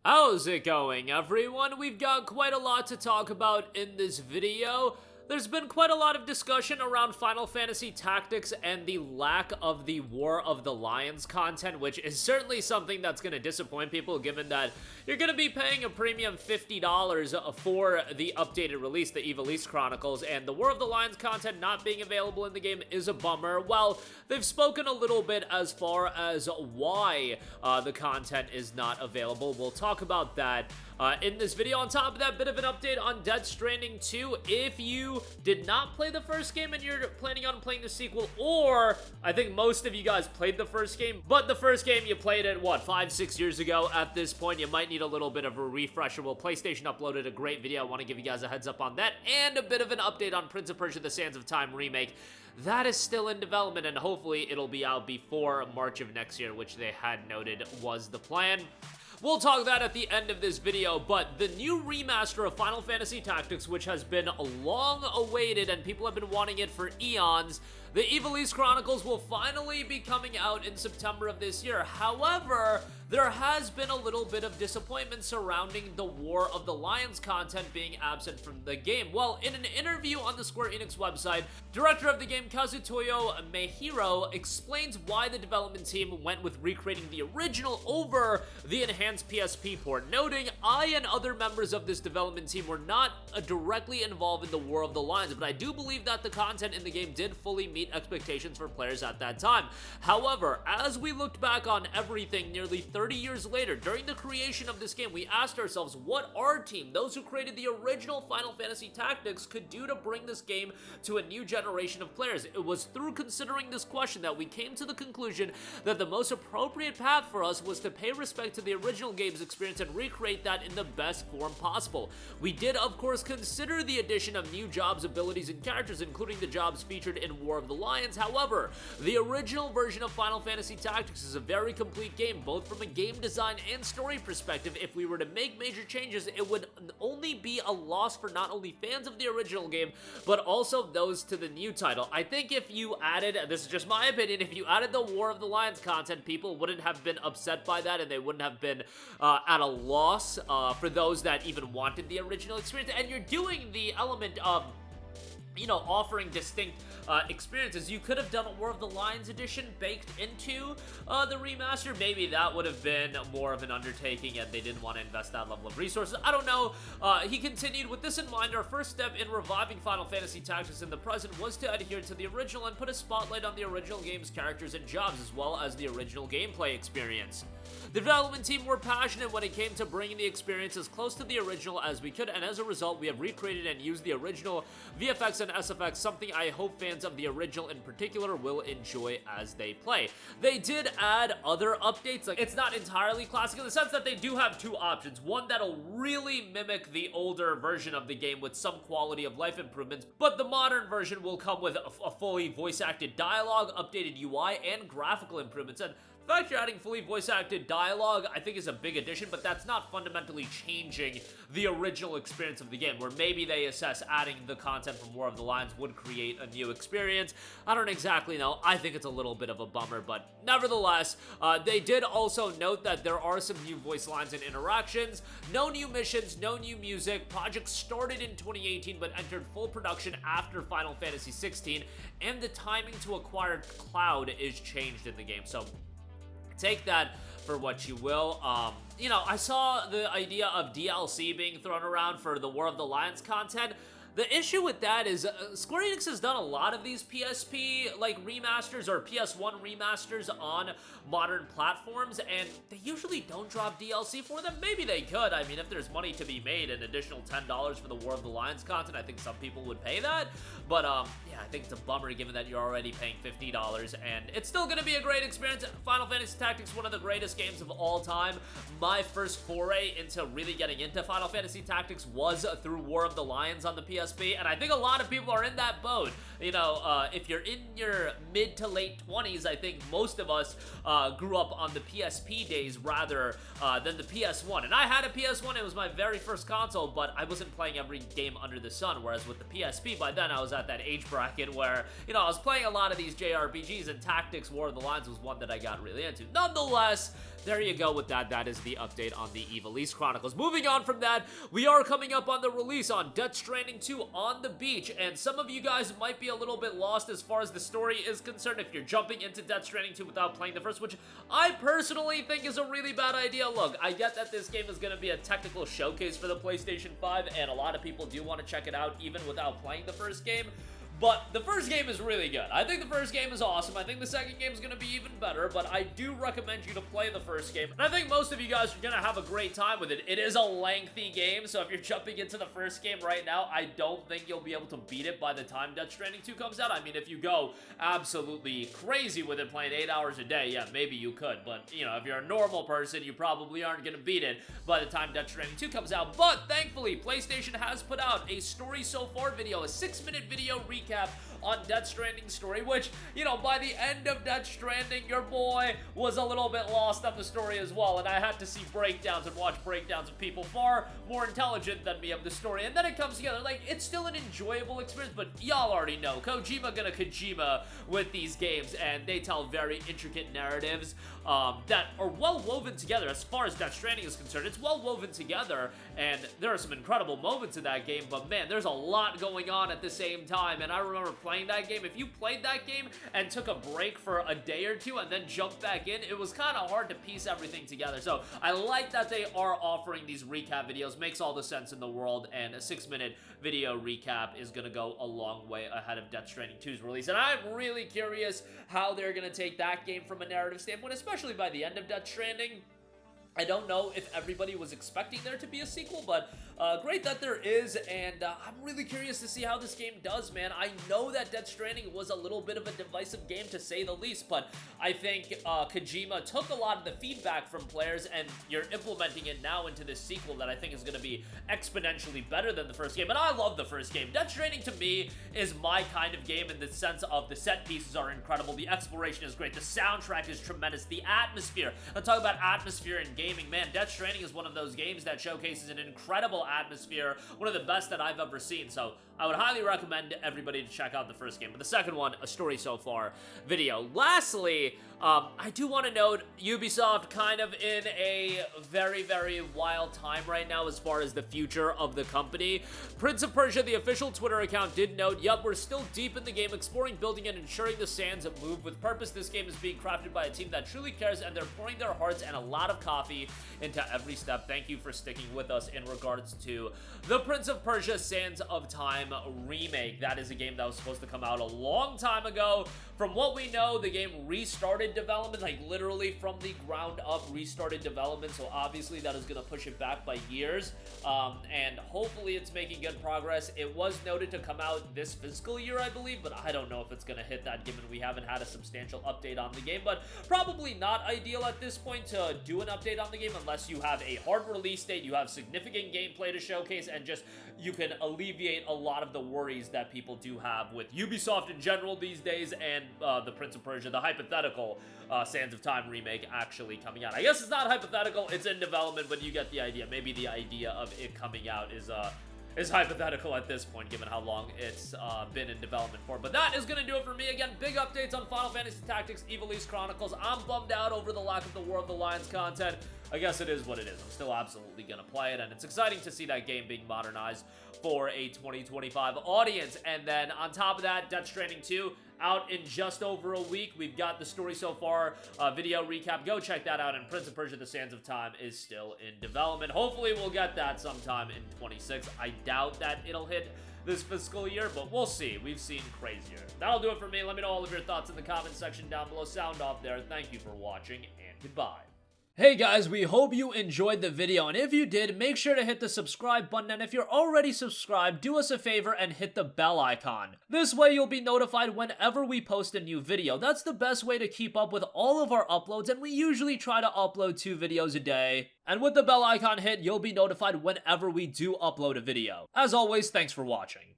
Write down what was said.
How's it going, everyone? We've got quite a lot to talk about in this video. There's been quite a lot of discussion around Final Fantasy Tactics and the lack of the War of the Lions content, which is certainly something that's going to disappoint people, given that you're going to be paying a premium $50 for the updated release, the Ivalice Chronicles, and the War of the Lions content not being available in the game is a bummer. Well, they've spoken a little bit as far as why the content is not available. We'll talk about that in this video. On top of that, bit of an update on Death Stranding 2. If you did not play the first game and you're planning on playing the sequel, or I think most of you guys played the first game, but the first game you played it, what, 5-6 years ago at this point, you might need a little bit of a refresher. Well, PlayStation uploaded a great video. I want to give you guys a heads up on that, and a bit of an update on Prince of Persia: The Sands of Time Remake. That is still in development, and hopefully it'll be out before March of next year, which they had noted was the plan. We'll talk that at the end of this video, but the new remaster of Final Fantasy Tactics, which has been long awaited and people have been wanting it for eons, the Ivalice Chronicles will finally be coming out in September of this year. However, there has been a little bit of disappointment surrounding the War of the Lions content being absent from the game. Well, in an interview on the Square Enix website, director of the game Kazutoyo Meihiro explains why the development team went with recreating the original over the enhanced PSP port, noting, "I and other members of this development team were not directly involved in the War of the Lions, but I do believe that the content in the game did fully meet expectations for players at that time. However, as we looked back on everything nearly 30 years later, during the creation of this game, we asked ourselves what our team, those who created the original Final Fantasy Tactics, could do to bring this game to a new generation of players. It was through considering this question that we came to the conclusion that the most appropriate path for us was to pay respect to the original game's experience and recreate that in the best form possible. We did, of course, consider the addition of new jobs, abilities, and characters, including the jobs featured in War of the Lions. However, the original version of Final Fantasy Tactics is a very complete game, both from a game design and story perspective. If we were to make major changes, it would only be a loss for not only fans of the original game, but also those to the new title. I think if you added, this is just my opinion, if you added the War of the Lions content, people wouldn't have been upset by that, and they wouldn't have been at a loss for those that even wanted the original experience. And you're doing the element of, you know, offering distinct experiences. You could have done a War of the Lions edition baked into the remaster. Maybe that would have been more of an undertaking and they didn't want to invest that level of resources. I don't know. He continued, "With this in mind, our first step in reviving Final Fantasy Tactics in the present was to adhere to the original and put a spotlight on the original game's characters and jobs, as well as the original gameplay experience. The development team were passionate when it came to bringing the experience as close to the original as we could, and as a result, we have recreated and used the original VFX and SFX, something I hope fans of the original in particular will enjoy as they play." They did add other updates. Like, it's not entirely classic in the sense that they do have two options. One that'll really mimic the older version of the game with some quality of life improvements, but the modern version will come with a fully voice-acted dialogue, updated UI, and graphical improvements. And the fact you're adding fully voice-acted dialogue, I think, is a big addition, but that's not fundamentally changing the original experience of the game, where maybe they assess adding the content from War of the Lions would create a new experience. I don't exactly know. I think it's a little bit of a bummer, but nevertheless, they did also note that there are some new voice lines and interactions, no new missions, no new music. Project started in 2018, but entered full production after Final Fantasy 16, and the timing to acquire Cloud is changed in the game, so take that for what you will. You know, I saw the idea of DLC being thrown around for the War of the Lions content. The issue with that is Square Enix has done a lot of these PSP like remasters or PS1 remasters on modern platforms, and they usually don't drop DLC for them. Maybe they could. I mean, if there's money to be made, an additional $10 for the War of the Lions content, I think some people would pay that. But yeah, I think it's a bummer given that you're already paying $50, and it's still going to be a great experience. Final Fantasy Tactics, one of the greatest games of all time. My first foray into really getting into Final Fantasy Tactics was through War of the Lions on the PSP, and I think a lot of people are in that boat. You know, if you're in your mid to late 20s, I think most of us grew up on the PSP days rather than the PS1. And I had a PS1, it was my very first console, but I wasn't playing every game under the sun, whereas with the PSP, by then I was at that age bracket where, you know, I was playing a lot of these JRPGs, and Tactics War of the Lions was one that I got really into. Nonetheless, there you go with that. That is the update on the Ivalice Chronicles. Moving on from that, we are coming up on the release on Death Stranding 2 on the beach, and some of you guys might be a little bit lost as far as the story is concerned if you're jumping into Death Stranding 2 without playing the first, which I personally think is a really bad idea. Look, I get that this game is going to be a technical showcase for the PlayStation 5, and a lot of people do want to check it out even without playing the first game. But the first game is really good. I think the first game is awesome. I think the second game is going to be even better, but I do recommend you to play the first game. And I think most of you guys are going to have a great time with it. It is a lengthy game, so if you're jumping into the first game right now, I don't think you'll be able to beat it by the time Death Stranding 2 comes out. I mean, if you go absolutely crazy with it, playing 8 hours a day, yeah, maybe you could. But, you know, if you're a normal person, you probably aren't going to beat it by the time Death Stranding 2 comes out. But, thankfully, PlayStation has put out a story so far video, a 6-minute video recap on Death Stranding's story, which, you know, by the end of Death Stranding, your boy was a little bit lost on the story as well, and I had to see breakdowns and watch breakdowns of people far more intelligent than me of the story, and then it comes together. Like, it's still an enjoyable experience, but y'all already know, Kojima gonna Kojima with these games, and they tell very intricate narratives that are well woven together. As far as Death Stranding is concerned, it's well woven together, and there are some incredible moments in that game, but man, there's a lot going on at the same time, and I remember playing that game. If you played that game and took a break for a day or two and then jumped back in, it was kind of hard to piece everything together. So I like that they are offering these recap videos. Makes all the sense in the world, and a 6-minute video recap is going to go a long way ahead of Death Stranding 2's release. And I'm really curious how they're going to take that game from a narrative standpoint, especially by the end of Death Stranding. I don't know if everybody was expecting there to be a sequel, but great that there is, and I'm really curious to see how this game does, man. I know that Death Stranding was a little bit of a divisive game, to say the least, but I think Kojima took a lot of the feedback from players, and you're implementing it now into this sequel that I think is going to be exponentially better than the first game, and I love the first game. Death Stranding, to me, is my kind of game in the sense of the set pieces are incredible, the exploration is great, the soundtrack is tremendous, the atmosphere. Let's talk about atmosphere in gaming. Man, Death Stranding is one of those games that showcases an incredible atmosphere, one of the best that I've ever seen, so I would highly recommend everybody to check out the first game. But the second one, a story so far video. Lastly, I do want to note Ubisoft kind of in a very, very wild time right now as far as the future of the company. Prince of Persia, the official Twitter account, did note, "Yup, we're still deep in the game, exploring, building, and ensuring the sands move with purpose. This game is being crafted by a team that truly cares, and they're pouring their hearts and a lot of coffee into every step. Thank you for sticking with us in regards to the Prince of Persia Sands of Time remake." That is a game that was supposed to come out a long time ago. From what we know, the game restarted development, like literally from the ground up restarted development, so obviously that is going to push it back by years, and hopefully it's making good progress. It was noted to come out this fiscal year, I believe, but I don't know if it's going to hit that given we haven't had a substantial update on the game, but probably not ideal at this point to do an update on the game unless you have a hard release date, you have significant gameplay to showcase, and just you can alleviate a lot of the worries that people do have with Ubisoft in general these days, and the Prince of Persia, the hypothetical Sands of Time remake actually coming out. I guess it's not hypothetical, it's in development, but you get the idea. Maybe the idea of it coming out is hypothetical at this point, given how long it's been in development for. But that is going to do it for me. Again, big updates on Final Fantasy Tactics Ivalice Chronicles. I'm bummed out over the lack of the War of the Lions content. I guess it is what it is. I'm still absolutely going to play it, and it's exciting to see that game being modernized for a 2025 audience. And then on top of that, Death Stranding 2 out in just over a week. We've got the story so far video recap. Go check that out. And Prince of Persia: The Sands of Time is still in development. Hopefully we'll get that sometime in 26. I doubt that it'll hit this fiscal year, but we'll see. We've seen crazier. That'll do it for me. Let me know all of your thoughts in the comment section down below. Sound off there. Thank you for watching, and goodbye. Hey guys, we hope you enjoyed the video, and if you did, make sure to hit the subscribe button, and if you're already subscribed, do us a favor and hit the bell icon. This way you'll be notified whenever we post a new video. That's the best way to keep up with all of our uploads, and we usually try to upload 2 videos a day. And with the bell icon hit, you'll be notified whenever we do upload a video. As always, thanks for watching.